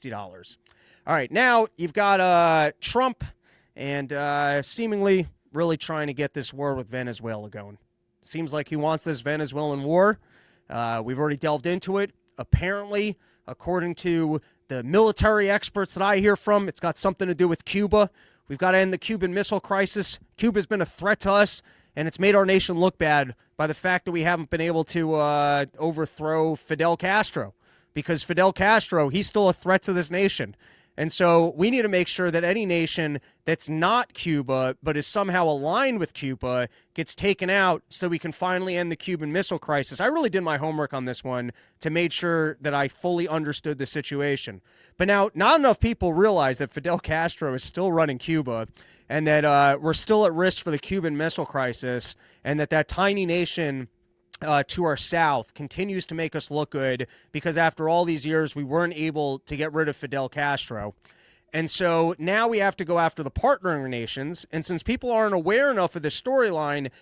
$60. All right, now you've got Trump and seemingly really trying to get this war with Venezuela going. Seems like he wants this Venezuelan war. We've already delved into it. Apparently, according to the military experts that I hear from, it's got something to do with Cuba. We've got to end the Cuban Missile Crisis. Cuba's been a threat to us, and it's made our nation look bad by the fact that we haven't been able to overthrow Fidel Castro. Because Fidel Castro, he's still a threat to this nation. And so we need to make sure that any nation that's not Cuba but is somehow aligned with Cuba gets taken out so we can finally end the Cuban Missile Crisis. I really did my homework on this one to make sure that I fully understood the situation. But now, not enough people realize that Fidel Castro is still running Cuba and that we're still at risk for the Cuban Missile Crisis, and that tiny nation to our south continues to make us look good because after all these years, we weren't able to get rid of Fidel Castro. And so now we have to go after the partnering nations. And since people aren't aware enough of the storyline,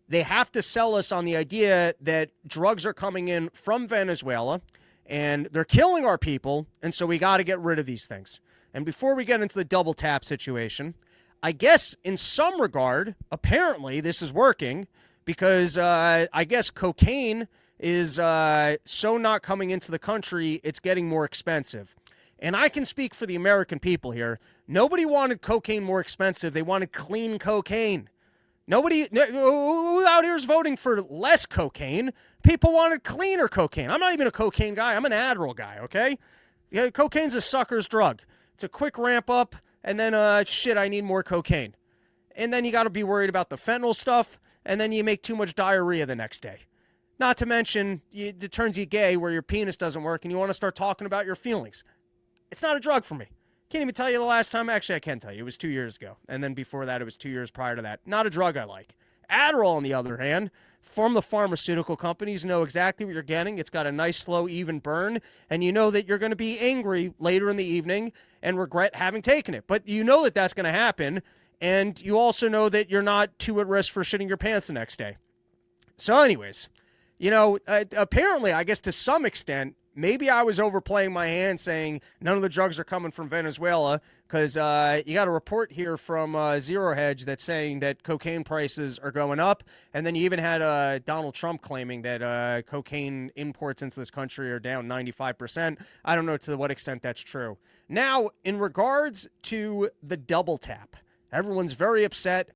they have to sell us on the idea that drugs are coming in from Venezuela and they're killing our people. And so we got to get rid of these things. And before we get into the double tap situation, I guess in some regard, apparently this is working, because I guess cocaine is so not coming into the country, it's getting more expensive. And I can speak for the American people here. Nobody wanted cocaine more expensive. They wanted clean cocaine. Nobody who out here is voting for less cocaine. People wanted cleaner cocaine. I'm not even a cocaine guy. I'm an Adderall guy, okay? Yeah, cocaine's a sucker's drug. It's a quick ramp up, and then, shit, I need more cocaine. And then you got to be worried about the fentanyl stuff, and then you make too much diarrhea the next day. Not to mention, it turns you gay where your penis doesn't work and you want to start talking about your feelings. It's not a drug for me. Can't even tell you the last time. Actually, I can tell you. It was 2 years ago. And then before that, it was 2 years prior to that. Not a drug I like. Adderall, on the other hand, from the pharmaceutical companies, know exactly what you're getting. It's got a nice, slow, even burn. And you know that you're going to be angry later in the evening and regret having taken it. But you know that that's going to happen. And you also know that you're not too at risk for shitting your pants the next day. So anyways, apparently, I guess to some extent, maybe I was overplaying my hand saying none of the drugs are coming from Venezuela because you got a report here from Zero Hedge that's saying that cocaine prices are going up. And then you even had Donald Trump claiming that cocaine imports into this country are down 95%. I don't know to what extent that's true. Now, in regards to the double tap, everyone's very upset.